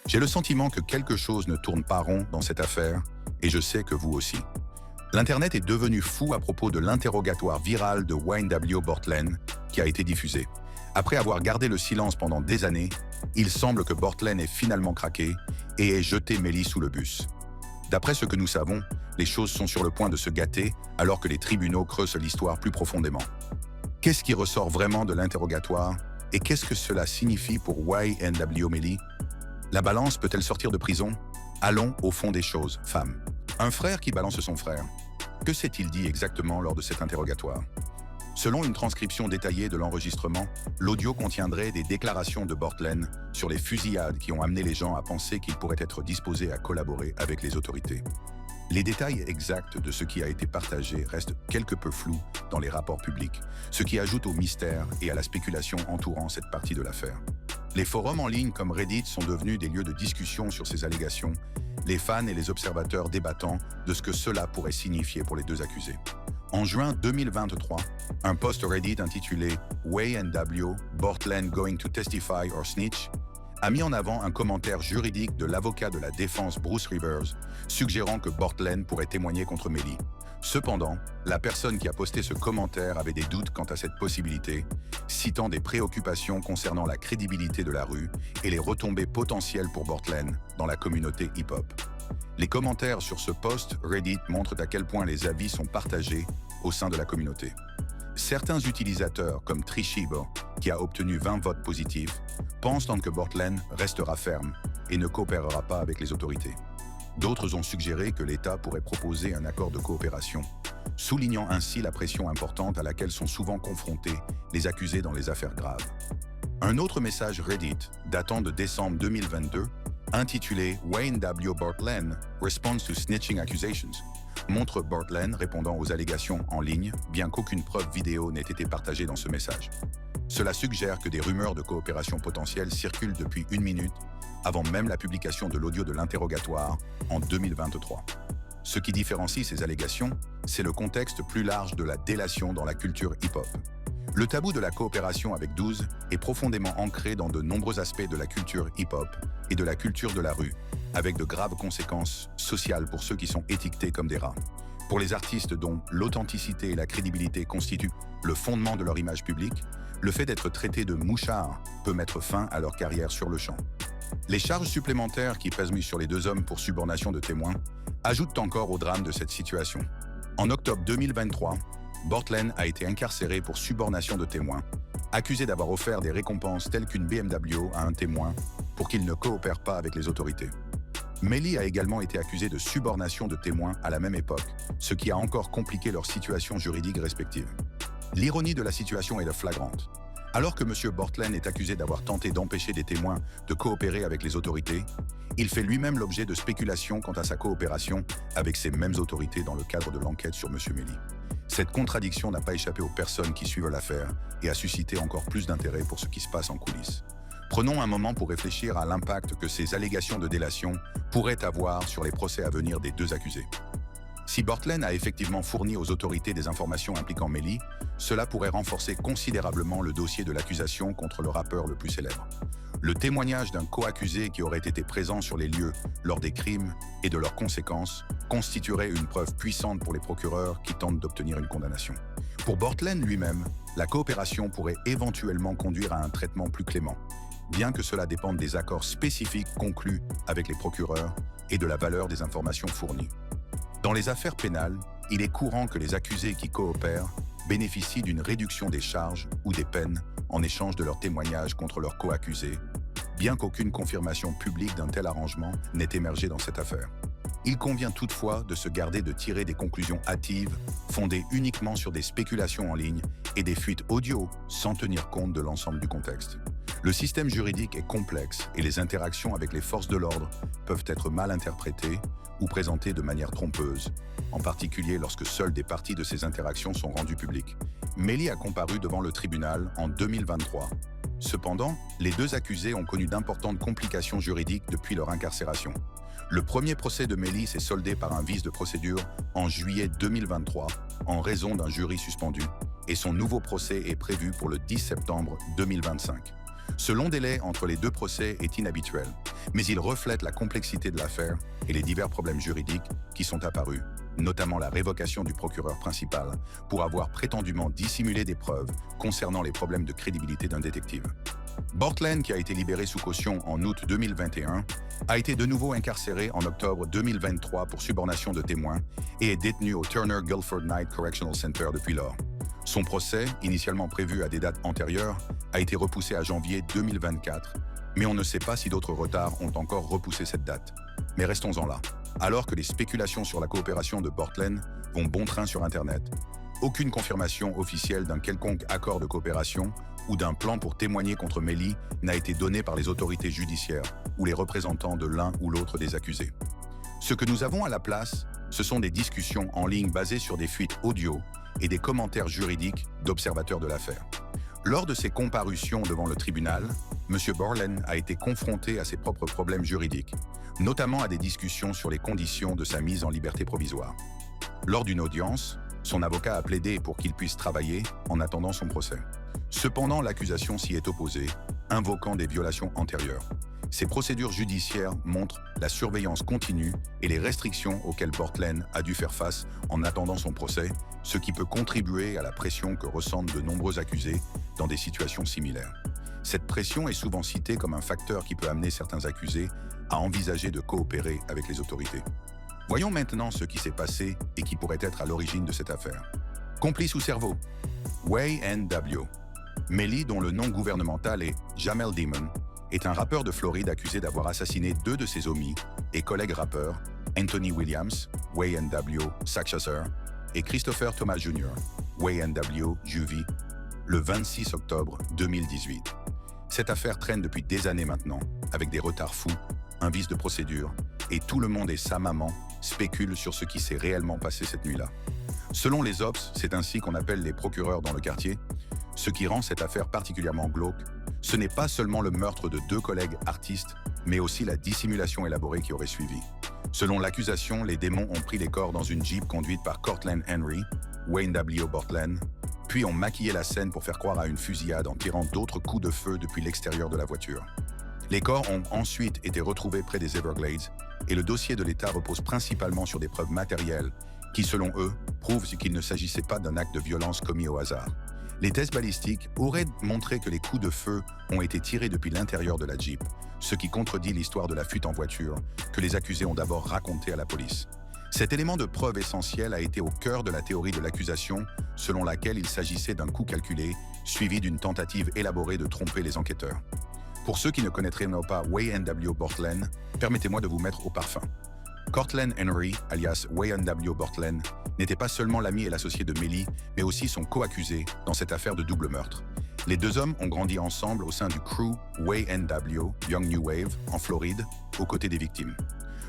J'ai le sentiment que quelque chose ne tourne pas rond dans cette affaire, et je sais que vous aussi. L'Internet est devenu fou à propos de l'interrogatoire viral de Wayne W. Bortlen qui a été diffusé. Après avoir gardé le silence pendant des années, il semble que Bortlen ait finalement craqué et ait jeté Mellie sous le bus. D'après ce que nous savons, les choses sont sur le point de se gâter alors que les tribunaux creusent l'histoire plus profondément. Qu'est-ce qui ressort vraiment de l'interrogatoire et qu'est-ce que cela signifie pour Wayne W. Mellie? La balance peut-elle sortir de prison? Allons au fond des choses, femme. Un frère qui balance son frère. Que s'est-il dit exactement lors de cet interrogatoire? Selon une transcription détaillée de l'enregistrement, l'audio contiendrait des déclarations de Bortlen sur les fusillades qui ont amené les gens à penser qu'ils pourraient être disposés à collaborer avec les autorités. Les détails exacts de ce qui a été partagé restent quelque peu flous dans les rapports publics, ce qui ajoute au mystère et à la spéculation entourant cette partie de l'affaire. Les forums en ligne comme Reddit sont devenus des lieux de discussion sur ces allégations, les fans et les observateurs débattant de ce que cela pourrait signifier pour les deux accusés. En juin 2023, un post Reddit intitulé Wayne W. Bortlen Going to Testify or Snitch a mis en avant un commentaire juridique de l'avocat de la défense Bruce Rivers, suggérant que Bortlen pourrait témoigner contre Mellie. Cependant, la personne qui a posté ce commentaire avait des doutes quant à cette possibilité, citant des préoccupations concernant la crédibilité de la rue et les retombées potentielles pour Bortlen dans la communauté hip-hop. Les commentaires sur ce post Reddit montrent à quel point les avis sont partagés au sein de la communauté. Certains utilisateurs, comme Trishibo, qui a obtenu 20 votes positifs, pensent donc que Bortlen restera ferme et ne coopérera pas avec les autorités. D'autres ont suggéré que l'État pourrait proposer un accord de coopération, soulignant ainsi la pression importante à laquelle sont souvent confrontés les accusés dans les affaires graves. Un autre message Reddit, datant de décembre 2022, intitulé Wayne W. Bortlen Response to Snitching Accusations, montre Bortlen répondant aux allégations en ligne, bien qu'aucune preuve vidéo n'ait été partagée dans ce message. Cela suggère que des rumeurs de coopération potentielle circulent depuis 1 minute, avant même la publication de l'audio de l'interrogatoire en 2023. Ce qui différencie ces allégations, c'est le contexte plus large de la délation dans la culture hip-hop. Le tabou de la coopération avec 12 est profondément ancré dans de nombreux aspects de la culture hip-hop et de la culture de la rue, avec de graves conséquences sociales pour ceux qui sont étiquetés comme des rats. Pour les artistes dont l'authenticité et la crédibilité constituent le fondement de leur image publique, le fait d'être traité de mouchard peut mettre fin à leur carrière sur le champ. Les charges supplémentaires qui pèsent sur les deux hommes pour subornation de témoins ajoutent encore au drame de cette situation. En octobre 2023, Bortlen a été incarcéré pour subornation de témoins, accusé d'avoir offert des récompenses telles qu'une BMW à un témoin pour qu'il ne coopère pas avec les autorités. Mellie a également été accusé de subornation de témoins à la même époque, ce qui a encore compliqué leur situation juridique respective. L'ironie de la situation est flagrante. Alors que M. Bortlen est accusé d'avoir tenté d'empêcher des témoins de coopérer avec les autorités, il fait lui-même l'objet de spéculations quant à sa coopération avec ces mêmes autorités dans le cadre de l'enquête sur M. Mellie. Cette contradiction n'a pas échappé aux personnes qui suivent l'affaire et a suscité encore plus d'intérêt pour ce qui se passe en coulisses. Prenons un moment pour réfléchir à l'impact que ces allégations de délation pourraient avoir sur les procès à venir des deux accusés. Si Bortlen a effectivement fourni aux autorités des informations impliquant Mellie, cela pourrait renforcer considérablement le dossier de l'accusation contre le rappeur le plus célèbre. Le témoignage d'un co-accusé qui aurait été présent sur les lieux lors des crimes et de leurs conséquences constituerait une preuve puissante pour les procureurs qui tentent d'obtenir une condamnation. Pour Bortlen lui-même, la coopération pourrait éventuellement conduire à un traitement plus clément, bien que cela dépende des accords spécifiques conclus avec les procureurs et de la valeur des informations fournies. Dans les affaires pénales, il est courant que les accusés qui coopèrent bénéficient d'une réduction des charges ou des peines en échange de leur témoignage contre leurs co-accusés, bien qu'aucune confirmation publique d'un tel arrangement n'ait émergé dans cette affaire. Il convient toutefois de se garder de tirer des conclusions hâtives, fondées uniquement sur des spéculations en ligne et des fuites audio sans tenir compte de l'ensemble du contexte. Le système juridique est complexe et les interactions avec les forces de l'ordre peuvent être mal interprétées ou présentées de manière trompeuse, en particulier lorsque seules des parties de ces interactions sont rendues publiques. Mellie a comparu devant le tribunal en 2023. Cependant, les deux accusés ont connu d'importantes complications juridiques depuis leur incarcération. Le premier procès de Mellie s'est soldé par un vice de procédure en juillet 2023 en raison d'un jury suspendu et son nouveau procès est prévu pour le 10 septembre 2025. Ce long délai entre les deux procès est inhabituel, mais il reflète la complexité de l'affaire et les divers problèmes juridiques qui sont apparus, notamment la révocation du procureur principal pour avoir prétendument dissimulé des preuves concernant les problèmes de crédibilité d'un détective. Bortlen, qui a été libéré sous caution en août 2021, a été de nouveau incarcéré en octobre 2023 pour subornation de témoins et est détenu au Turner Guilford Night Correctional Center depuis lors. Son procès, initialement prévu à des dates antérieures, a été repoussé à janvier 2024, mais on ne sait pas si d'autres retards ont encore repoussé cette date. Mais restons-en là. Alors que les spéculations sur la coopération de Bortlen vont bon train sur Internet, aucune confirmation officielle d'un quelconque accord de coopération ou d'un plan pour témoigner contre Mellie n'a été donnée par les autorités judiciaires ou les représentants de l'un ou l'autre des accusés. Ce que nous avons à la place, ce sont des discussions en ligne basées sur des fuites audio et des commentaires juridiques d'observateurs de l'affaire. Lors de ses comparutions devant le tribunal, M. Bortlen a été confronté à ses propres problèmes juridiques, notamment à des discussions sur les conditions de sa mise en liberté provisoire. Lors d'une audience, son avocat a plaidé pour qu'il puisse travailler en attendant son procès. Cependant, l'accusation s'y est opposée, invoquant des violations antérieures. Ces procédures judiciaires montrent la surveillance continue et les restrictions auxquelles Bortlen a dû faire face en attendant son procès, ce qui peut contribuer à la pression que ressentent de nombreux accusés dans des situations similaires. Cette pression est souvent citée comme un facteur qui peut amener certains accusés à envisager de coopérer avec les autorités. Voyons maintenant ce qui s'est passé et qui pourrait être à l'origine de cette affaire. Complice ou cerveau? YNW. Mellie, dont le nom gouvernemental est Jamel Demon, est un rappeur de Floride accusé d'avoir assassiné deux de ses homies et collègues rappeurs, Anthony Williams, YNW Successor, et Christopher Thomas Jr., YNW Juvie, le 26 octobre 2018. Cette affaire traîne depuis des années maintenant, avec des retards fous, un vice de procédure, et tout le monde et sa maman spéculent sur ce qui s'est réellement passé cette nuit-là. Selon les Ops, c'est ainsi qu'on appelle les procureurs dans le quartier, ce qui rend cette affaire particulièrement glauque. Ce n'est pas seulement le meurtre de deux collègues artistes, mais aussi la dissimulation élaborée qui aurait suivi. Selon l'accusation, les démons ont pris les corps dans une Jeep conduite par Cortland Henry, Wayne W. Bortlen, puis ont maquillé la scène pour faire croire à une fusillade en tirant d'autres coups de feu depuis l'extérieur de la voiture. Les corps ont ensuite été retrouvés près des Everglades et le dossier de l'État repose principalement sur des preuves matérielles qui, selon eux, prouvent qu'il ne s'agissait pas d'un acte de violence commis au hasard. Les tests balistiques auraient montré que les coups de feu ont été tirés depuis l'intérieur de la Jeep, ce qui contredit l'histoire de la fuite en voiture que les accusés ont d'abord racontée à la police. Cet élément de preuve essentiel a été au cœur de la théorie de l'accusation, selon laquelle il s'agissait d'un coup calculé, suivi d'une tentative élaborée de tromper les enquêteurs. Pour ceux qui ne connaîtraient pas YNW Bortlen, permettez-moi de vous mettre au parfum. Cortland Henry, alias YNW Bortlen, n'était pas seulement l'ami et l'associé de Mellie, mais aussi son co-accusé dans cette affaire de double meurtre. Les deux hommes ont grandi ensemble au sein du crew YNW, Young New Wave, en Floride, aux côtés des victimes.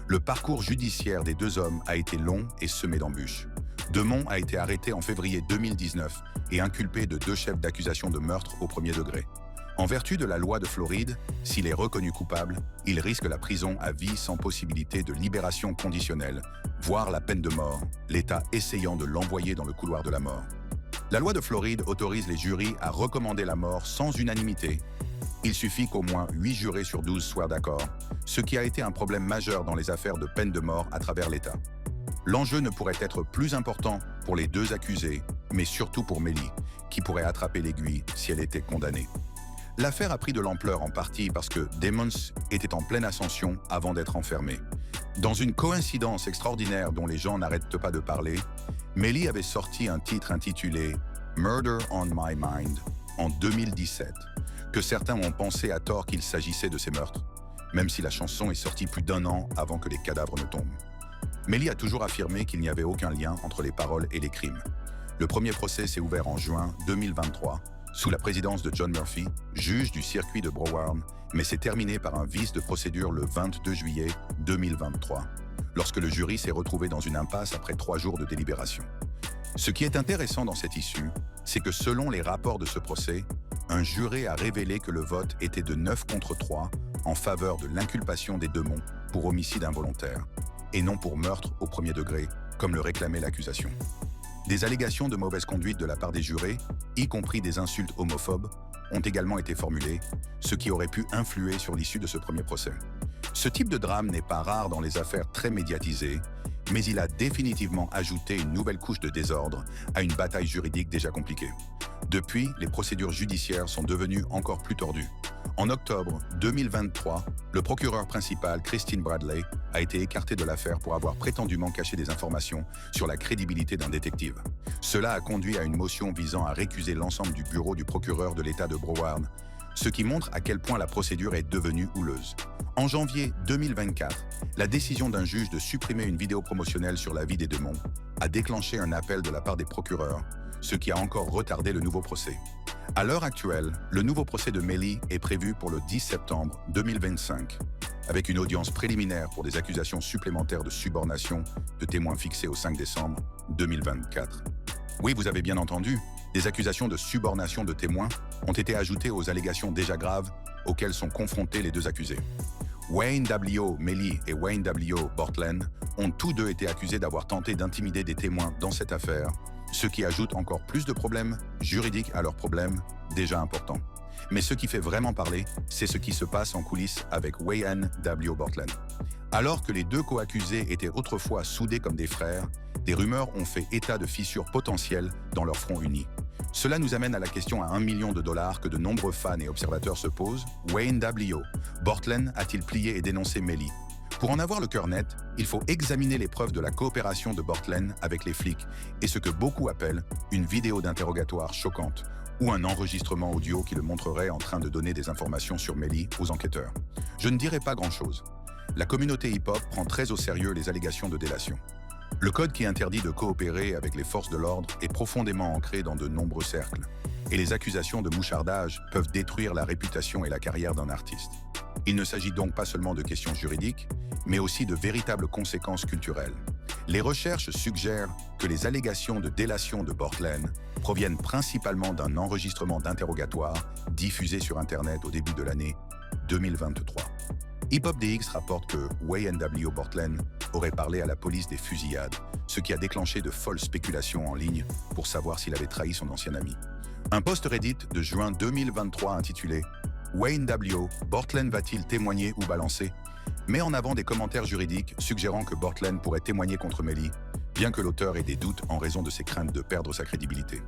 Le parcours judiciaire des deux hommes a été long et semé d'embûches. Demont a été arrêté en février 2019 et inculpé de 2 chefs d'accusation de meurtre au premier degré. En vertu de la loi de Floride, s'il est reconnu coupable, il risque la prison à vie sans possibilité de libération conditionnelle, voire la peine de mort, l'État essayant de l'envoyer dans le couloir de la mort. La loi de Floride autorise les jurys à recommander la mort sans unanimité. Il suffit qu'au moins 8 jurés sur 12 soient d'accord, ce qui a été un problème majeur dans les affaires de peine de mort à travers l'État. L'enjeu ne pourrait être plus important pour les deux accusés, mais surtout pour Mellie, qui pourrait attraper l'aiguille si elle était condamnée. L'affaire a pris de l'ampleur en partie parce que Demons était en pleine ascension avant d'être enfermé. Dans une coïncidence extraordinaire dont les gens n'arrêtent pas de parler, Mellie avait sorti un titre intitulé « Murder on My Mind » en 2017, que certains ont pensé à tort qu'il s'agissait de ces meurtres, même si la chanson est sortie plus d'1 an avant que les cadavres ne tombent. Mellie a toujours affirmé qu'il n'y avait aucun lien entre les paroles et les crimes. Le premier procès s'est ouvert en juin 2023, sous la présidence de John Murphy, juge du circuit de Broward, mais s'est terminé par un vice de procédure le 22 juillet 2023, lorsque le jury s'est retrouvé dans une impasse après 3 jours de délibération. Ce qui est intéressant dans cette issue, c'est que selon les rapports de ce procès, un juré a révélé que le vote était de 9 contre 3 en faveur de l'inculpation des Demont pour homicide involontaire, et non pour meurtre au premier degré, comme le réclamait l'accusation. Des allégations de mauvaise conduite de la part des jurés, y compris des insultes homophobes, ont également été formulés, ce qui aurait pu influer sur l'issue de ce premier procès. Ce type de drame n'est pas rare dans les affaires très médiatisées, mais il a définitivement ajouté une nouvelle couche de désordre à une bataille juridique déjà compliquée. Depuis, les procédures judiciaires sont devenues encore plus tordues. En octobre 2023, le procureur principal, Christine Bradley, a été écarté de l'affaire pour avoir prétendument caché des informations sur la crédibilité d'un détective. Cela a conduit à une motion visant à récuser l'ensemble du bureau du procureur de l'État de Broward, ce qui montre à quel point la procédure est devenue houleuse. En janvier 2024, la décision d'un juge de supprimer une vidéo promotionnelle sur la vie des démons a déclenché un appel de la part des procureurs, ce qui a encore retardé le nouveau procès. À l'heure actuelle, le nouveau procès de Mellie est prévu pour le 10 septembre 2025, avec une audience préliminaire pour des accusations supplémentaires de subornation de témoins fixées au 5 décembre 2024. Oui, vous avez bien entendu, des accusations de subornation de témoins ont été ajoutées aux allégations déjà graves auxquelles sont confrontés les deux accusés. Wayne W. Mellie et Wayne W. Bortlen ont tous deux été accusés d'avoir tenté d'intimider des témoins dans cette affaire, ce qui ajoute encore plus de problèmes juridiques à leurs problèmes déjà importants. Mais ce qui fait vraiment parler, c'est ce qui se passe en coulisses avec Wayne W. Bortlen. Alors que les deux co-accusés étaient autrefois soudés comme des frères, des rumeurs ont fait état de fissures potentielles dans leur front uni. Cela nous amène à la question à $1 million que de nombreux fans et observateurs se posent. Wayne W. Bortlen a-t-il plié et dénoncé Mellie? Pour en avoir le cœur net, il faut examiner les preuves de la coopération de Bortlen avec les flics et ce que beaucoup appellent une vidéo d'interrogatoire choquante ou un enregistrement audio qui le montrerait en train de donner des informations sur Mellie aux enquêteurs. Je ne dirai pas grand-chose. La communauté hip-hop prend très au sérieux les allégations de délation. Le code qui interdit de coopérer avec les forces de l'ordre est profondément ancré dans de nombreux cercles, et les accusations de mouchardage peuvent détruire la réputation et la carrière d'un artiste. Il ne s'agit donc pas seulement de questions juridiques, mais aussi de véritables conséquences culturelles. Les recherches suggèrent que les allégations de délation de Bortlen proviennent principalement d'un enregistrement d'interrogatoire diffusé sur Internet au début de l'année 2023. Hip Hop DX rapporte que Wayne W. Bortlen aurait parlé à la police des fusillades, ce qui a déclenché de folles spéculations en ligne pour savoir s'il avait trahi son ancien ami. Un post Reddit de juin 2023 intitulé « Wayne W. Bortlen va-t-il témoigner ou balancer ?» met en avant des commentaires juridiques suggérant que Bortlen pourrait témoigner contre Mellie, bien que l'auteur ait des doutes en raison de ses craintes de perdre sa crédibilité.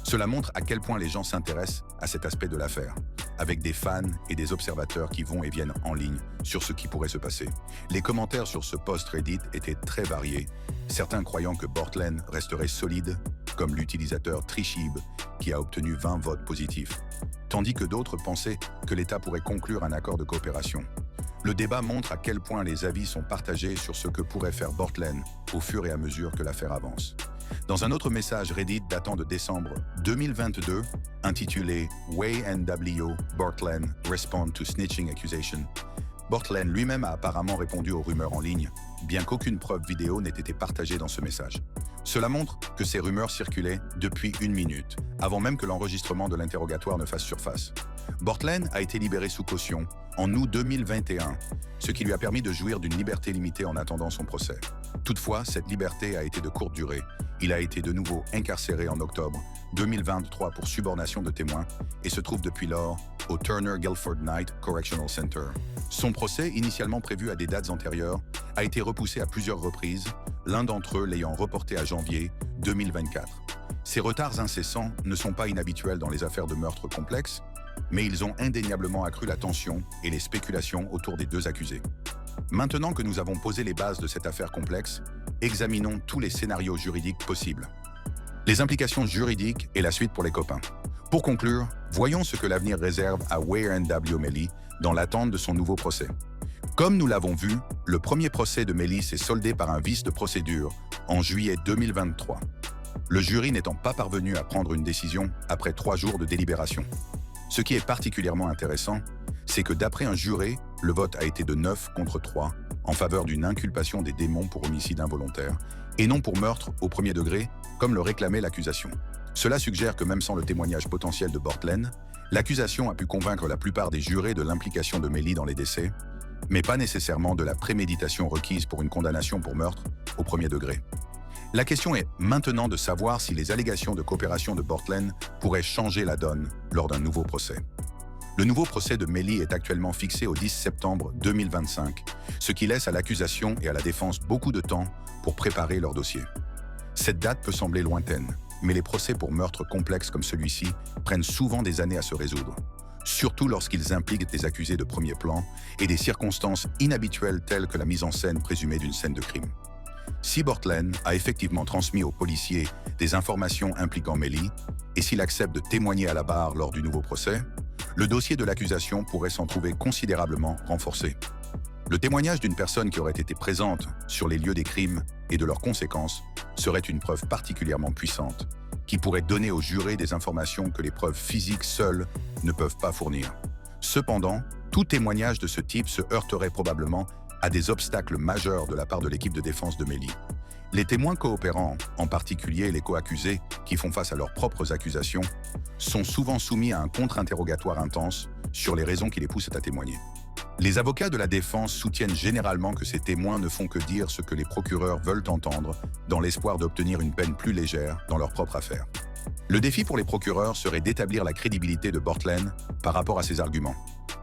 Cela montre à quel point les gens s'intéressent à cet aspect de l'affaire, avec des fans et des observateurs qui vont et viennent en ligne sur ce qui pourrait se passer. Les commentaires sur ce post Reddit étaient très variés, certains croyant que Bortlen resterait solide, comme l'utilisateur Trishib, qui a obtenu 20 votes positifs, tandis que d'autres pensaient que l'État pourrait conclure un accord de coopération. Le débat montre à quel point les avis sont partagés sur ce que pourrait faire Bortlen au fur et à mesure que l'affaire avance. Dans un autre message Reddit datant de décembre 2022, intitulé « Wayne W. Bortlen Respond to Snitching Accusation », Bortlen lui-même a apparemment répondu aux rumeurs en ligne, bien qu'aucune preuve vidéo n'ait été partagée dans ce message. Cela montre que ces rumeurs circulaient depuis 1 minute, avant même que l'enregistrement de l'interrogatoire ne fasse surface. Bortlen a été libéré sous caution en août 2021, ce qui lui a permis de jouir d'une liberté limitée en attendant son procès. Toutefois, cette liberté a été de courte durée. Il a été de nouveau incarcéré en octobre 2023 pour subornation de témoins et se trouve depuis lors au Turner Guilford Night Correctional Center. Son procès, initialement prévu à des dates antérieures, a été repoussé à plusieurs reprises, l'un d'entre eux l'ayant reporté à janvier 2024. Ces retards incessants ne sont pas inhabituels dans les affaires de meurtre complexes, mais ils ont indéniablement accru la tension et les spéculations autour des deux accusés. Maintenant que nous avons posé les bases de cette affaire complexe, examinons tous les scénarios juridiques possibles. Les implications juridiques et la suite pour les copains. Pour conclure, voyons ce que l'avenir réserve à Wayne W. Mellie dans l'attente de son nouveau procès. Comme nous l'avons vu, le premier procès de Mellie s'est soldé par un vice de procédure en juillet 2023. Le jury n'étant pas parvenu à prendre une décision après 3 jours de délibération. Ce qui est particulièrement intéressant, c'est que d'après un juré, le vote a été de 9 contre 3 en faveur d'une inculpation des démons pour homicide involontaire et non pour meurtre au premier degré, comme le réclamait l'accusation. Cela suggère que même sans le témoignage potentiel de Bortlen, l'accusation a pu convaincre la plupart des jurés de l'implication de Mellie dans les décès, mais pas nécessairement de la préméditation requise pour une condamnation pour meurtre au premier degré. La question est maintenant de savoir si les allégations de coopération de Bortlen pourraient changer la donne lors d'un nouveau procès. Le nouveau procès de Mellie est actuellement fixé au 10 septembre 2025, ce qui laisse à l'accusation et à la défense beaucoup de temps pour préparer leur dossier. Cette date peut sembler lointaine, mais les procès pour meurtres complexes comme celui-ci prennent souvent des années à se résoudre, surtout lorsqu'ils impliquent des accusés de premier plan et des circonstances inhabituelles telles que la mise en scène présumée d'une scène de crime. Si Bortlen a effectivement transmis aux policiers des informations impliquant Mellie, et s'il accepte de témoigner à la barre lors du nouveau procès, le dossier de l'accusation pourrait s'en trouver considérablement renforcé. Le témoignage d'une personne qui aurait été présente sur les lieux des crimes et de leurs conséquences serait une preuve particulièrement puissante, qui pourrait donner aux jurés des informations que les preuves physiques seules ne peuvent pas fournir. Cependant, tout témoignage de ce type se heurterait probablement à des obstacles majeurs de la part de l'équipe de défense de Mellie. Les témoins coopérants, en particulier les co-accusés qui font face à leurs propres accusations, sont souvent soumis à un contre-interrogatoire intense sur les raisons qui les poussent à témoigner. Les avocats de la défense soutiennent généralement que ces témoins ne font que dire ce que les procureurs veulent entendre dans l'espoir d'obtenir une peine plus légère dans leur propre affaire. Le défi pour les procureurs serait d'établir la crédibilité de Bortlen par rapport à ses arguments,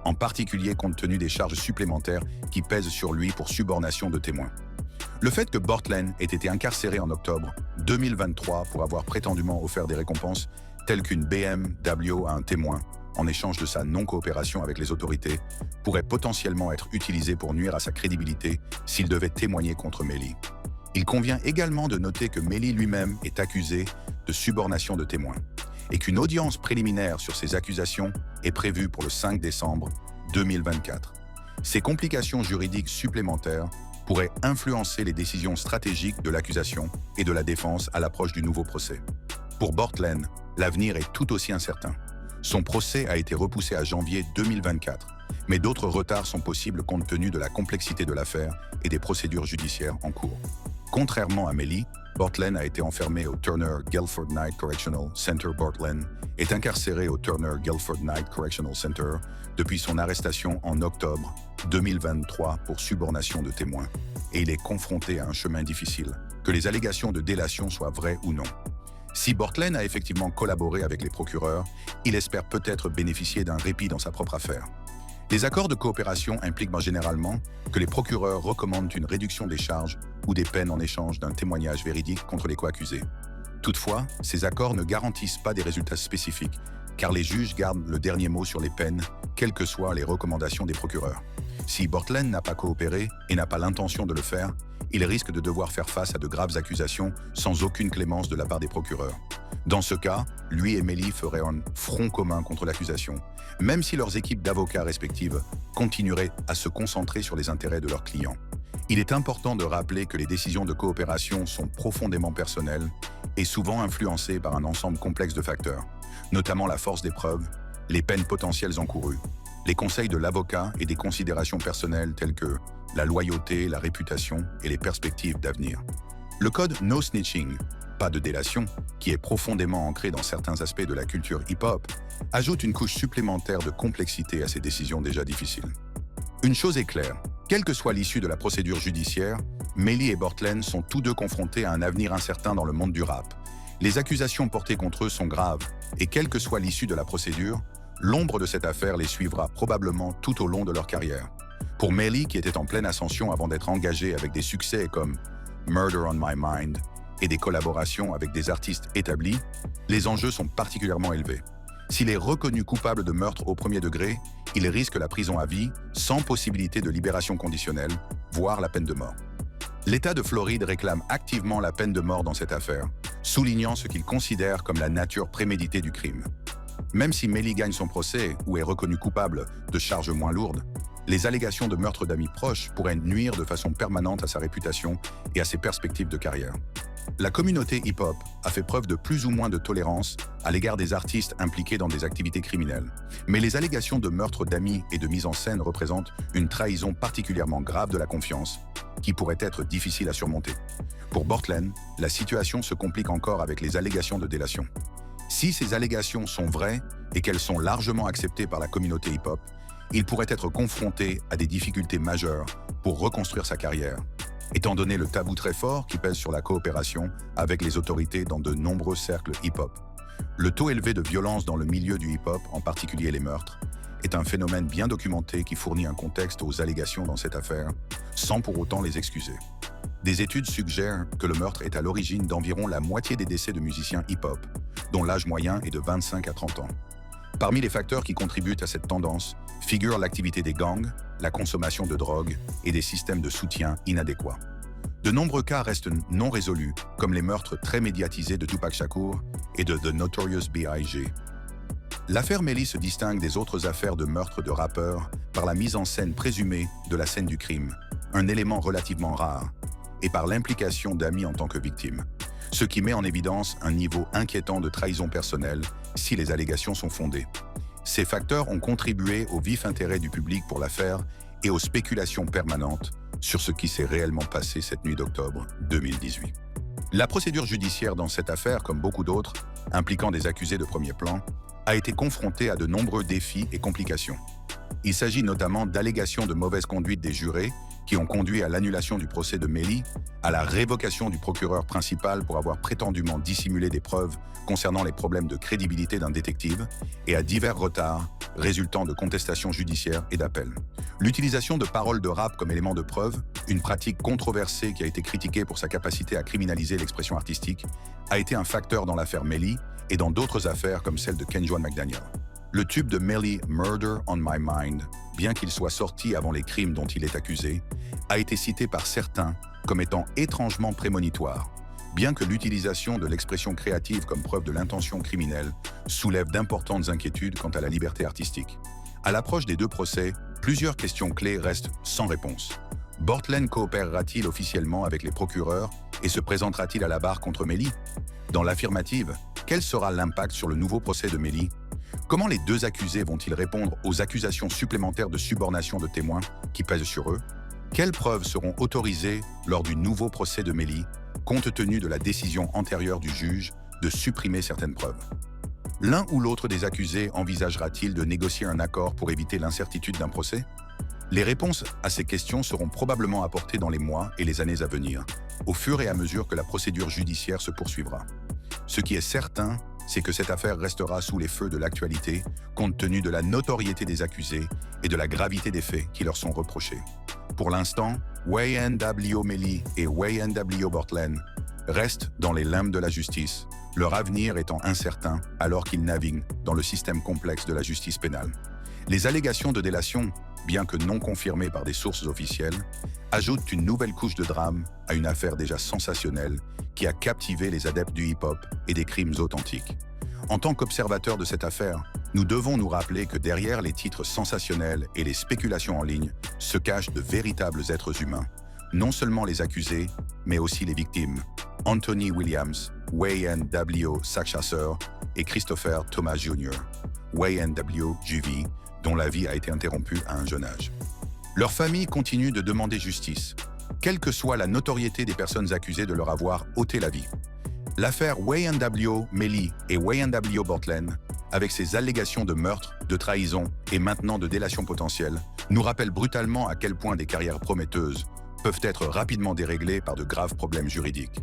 en particulier compte tenu des charges supplémentaires qui pèsent sur lui pour subornation de témoins. Le fait que Bortlen ait été incarcéré en octobre 2023 pour avoir prétendument offert des récompenses telles qu'une BMW à un témoin en échange de sa non-coopération avec les autorités pourrait potentiellement être utilisé pour nuire à sa crédibilité s'il devait témoigner contre Mellie. Il convient également de noter que Mellie lui-même est accusé de subornation de témoins et qu'une audience préliminaire sur ces accusations est prévue pour le 5 décembre 2024. Ces complications juridiques supplémentaires pourraient influencer les décisions stratégiques de l'accusation et de la défense à l'approche du nouveau procès. Pour Bortlen, l'avenir est tout aussi incertain. Son procès a été repoussé à janvier 2024, mais d'autres retards sont possibles compte tenu de la complexité de l'affaire et des procédures judiciaires en cours. Contrairement à Mellie, Bortlen a été enfermé au Turner Guilford Night Correctional Center. Bortlen est incarcéré au Turner Guilford Night Correctional Center depuis son arrestation en octobre 2023 pour subornation de témoins, et il est confronté à un chemin difficile, que les allégations de délation soient vraies ou non. Si Bortlen a effectivement collaboré avec les procureurs, il espère peut-être bénéficier d'un répit dans sa propre affaire. Les accords de coopération impliquent généralement que les procureurs recommandent une réduction des charges ou des peines en échange d'un témoignage véridique contre les co-accusés. Toutefois, ces accords ne garantissent pas des résultats spécifiques, car les juges gardent le dernier mot sur les peines, quelles que soient les recommandations des procureurs. Si Bortlen n'a pas coopéré et n'a pas l'intention de le faire, il risque de devoir faire face à de graves accusations sans aucune clémence de la part des procureurs. Dans ce cas, lui et Mellie feraient un front commun contre l'accusation, même si leurs équipes d'avocats respectives continueraient à se concentrer sur les intérêts de leurs clients. Il est important de rappeler que les décisions de coopération sont profondément personnelles et souvent influencées par un ensemble complexe de facteurs, notamment la force des preuves, les peines potentielles encourues, les conseils de l'avocat et des considérations personnelles telles que la loyauté, la réputation et les perspectives d'avenir. Le code No Snitching, pas de délation, qui est profondément ancré dans certains aspects de la culture hip-hop, ajoute une couche supplémentaire de complexité à ces décisions déjà difficiles. Une chose est claire, quelle que soit l'issue de la procédure judiciaire, Mellie et Bortlen sont tous deux confrontés à un avenir incertain dans le monde du rap. Les accusations portées contre eux sont graves, et quelle que soit l'issue de la procédure, l'ombre de cette affaire les suivra probablement tout au long de leur carrière. Pour Mellie, qui était en pleine ascension avant d'être engagée avec des succès comme Murder on My Mind et des collaborations avec des artistes établis, les enjeux sont particulièrement élevés. S'il est reconnu coupable de meurtre au premier degré, il risque la prison à vie sans possibilité de libération conditionnelle, voire la peine de mort. L'État de Floride réclame activement la peine de mort dans cette affaire, soulignant ce qu'il considère comme la nature préméditée du crime. Même si Mellie gagne son procès ou est reconnu coupable de charges moins lourdes, les allégations de meurtre d'amis proches pourraient nuire de façon permanente à sa réputation et à ses perspectives de carrière. La communauté hip-hop a fait preuve de plus ou moins de tolérance à l'égard des artistes impliqués dans des activités criminelles. Mais les allégations de meurtre d'amis et de mise en scène représentent une trahison particulièrement grave de la confiance, qui pourrait être difficile à surmonter. Pour Bortlen, la situation se complique encore avec les allégations de délation. Si ces allégations sont vraies et qu'elles sont largement acceptées par la communauté hip-hop, il pourrait être confronté à des difficultés majeures pour reconstruire sa carrière. étant donné le tabou très fort qui pèse sur la coopération avec les autorités dans de nombreux cercles hip-hop. Le taux élevé de violence dans le milieu du hip-hop, en particulier les meurtres, est un phénomène bien documenté qui fournit un contexte aux allégations dans cette affaire, sans pour autant les excuser. Des études suggèrent que le meurtre est à l'origine d'environ la moitié des décès de musiciens hip-hop, dont l'âge moyen est de 25 à 30 ans. Parmi les facteurs qui contribuent à cette tendance figurent l'activité des gangs, la consommation de drogue et des systèmes de soutien inadéquats. De nombreux cas restent non résolus, comme les meurtres très médiatisés de Tupac Shakur et de The Notorious B.I.G. L'affaire Melly se distingue des autres affaires de meurtre de rappeurs par la mise en scène présumée de la scène du crime, un élément relativement rare, et par l'implication d'amis en tant que victimes, ce qui met en évidence un niveau inquiétant de trahison personnelle si les allégations sont fondées. Ces facteurs ont contribué au vif intérêt du public pour l'affaire et aux spéculations permanentes sur ce qui s'est réellement passé cette nuit d'octobre 2018. La procédure judiciaire dans cette affaire, comme beaucoup d'autres, impliquant des accusés de premier plan, a été confrontée à de nombreux défis et complications. Il s'agit notamment d'allégations de mauvaise conduite des jurés qui ont conduit à l'annulation du procès de Melly, à la révocation du procureur principal pour avoir prétendument dissimulé des preuves concernant les problèmes de crédibilité d'un détective, et à divers retards résultant de contestations judiciaires et d'appels. L'utilisation de paroles de rap comme élément de preuve, une pratique controversée qui a été critiquée pour sa capacité à criminaliser l'expression artistique, a été un facteur dans l'affaire Melly et dans d'autres affaires comme celle de Kenjuan McDaniel. Le tube de Melly, Murder on My Mind, bien qu'il soit sorti avant les crimes dont il est accusé, a été cité par certains comme étant étrangement prémonitoire, bien que l'utilisation de l'expression créative comme preuve de l'intention criminelle soulève d'importantes inquiétudes quant à la liberté artistique. À l'approche des deux procès, plusieurs questions clés restent sans réponse. Bortlen coopérera-t-il officiellement avec les procureurs et se présentera-t-il à la barre contre Melly? Dans l'affirmative, quel sera l'impact sur le nouveau procès de Melly? Comment les deux accusés vont-ils répondre aux accusations supplémentaires de subornation de témoins qui pèsent sur eux? Quelles preuves seront autorisées lors du nouveau procès de Melly, compte tenu de la décision antérieure du juge de supprimer certaines preuves? L'un ou l'autre des accusés envisagera-t-il de négocier un accord pour éviter l'incertitude d'un procès? Les réponses à ces questions seront probablement apportées dans les mois et les années à venir, au fur et à mesure que la procédure judiciaire se poursuivra. Ce qui est certain, c'est que cette affaire restera sous les feux de l'actualité, compte tenu de la notoriété des accusés et de la gravité des faits qui leur sont reprochés. Pour l'instant, YNW Melly et YNW Bortlen restent dans les limbes de la justice, leur avenir étant incertain alors qu'ils naviguent dans le système complexe de la justice pénale. Les allégations de délation, bien que non confirmées par des sources officielles, ajoutent une nouvelle couche de drame à une affaire déjà sensationnelle qui a captivé les adeptes du hip-hop et des crimes authentiques. En tant qu'observateurs de cette affaire, nous devons nous rappeler que derrière les titres sensationnels et les spéculations en ligne se cachent de véritables êtres humains, non seulement les accusés, mais aussi les victimes. Anthony Williams, YNW Sac-Chasseur, et Christopher Thomas Jr., YNW JV, dont la vie a été interrompue à un jeune âge. Leurs familles continuent de demander justice, quelle que soit la notoriété des personnes accusées de leur avoir ôté la vie. L'affaire YNW Melly et YNW Bortlen, avec ses allégations de meurtre, de trahison et maintenant de délation potentielle, nous rappelle brutalement à quel point des carrières prometteuses peuvent être rapidement déréglées par de graves problèmes juridiques.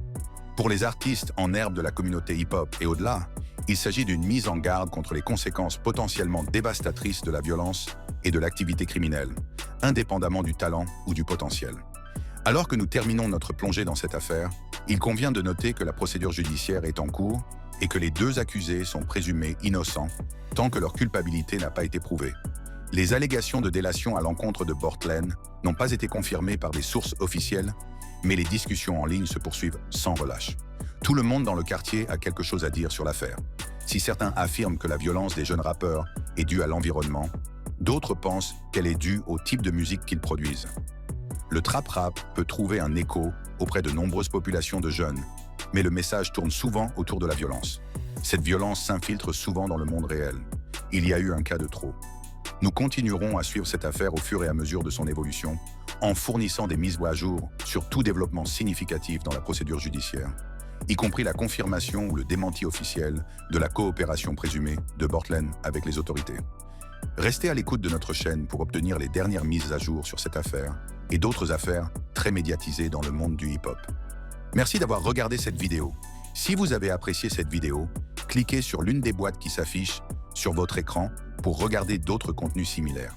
Pour les artistes en herbe de la communauté hip-hop et au-delà, il s'agit d'une mise en garde contre les conséquences potentiellement dévastatrices de la violence et de l'activité criminelle, indépendamment du talent ou du potentiel. Alors que nous terminons notre plongée dans cette affaire, il convient de noter que la procédure judiciaire est en cours et que les deux accusés sont présumés innocents tant que leur culpabilité n'a pas été prouvée. Les allégations de délation à l'encontre de Bortlen n'ont pas été confirmées par des sources officielles, mais les discussions en ligne se poursuivent sans relâche. Tout le monde dans le quartier a quelque chose à dire sur l'affaire. Si certains affirment que la violence des jeunes rappeurs est due à l'environnement, d'autres pensent qu'elle est due au type de musique qu'ils produisent. Le trap-rap peut trouver un écho auprès de nombreuses populations de jeunes, mais le message tourne souvent autour de la violence. Cette violence s'infiltre souvent dans le monde réel. Il y a eu un cas de trop. Nous continuerons à suivre cette affaire au fur et à mesure de son évolution, en fournissant des mises à jour sur tout développement significatif dans la procédure judiciaire, y compris la confirmation ou le démenti officiel de la coopération présumée de Bortlen avec les autorités. Restez à l'écoute de notre chaîne pour obtenir les dernières mises à jour sur cette affaire, et d'autres affaires très médiatisées dans le monde du hip-hop. Merci d'avoir regardé cette vidéo. Si vous avez apprécié cette vidéo, cliquez sur l'une des boîtes qui s'affichent sur votre écran pour regarder d'autres contenus similaires.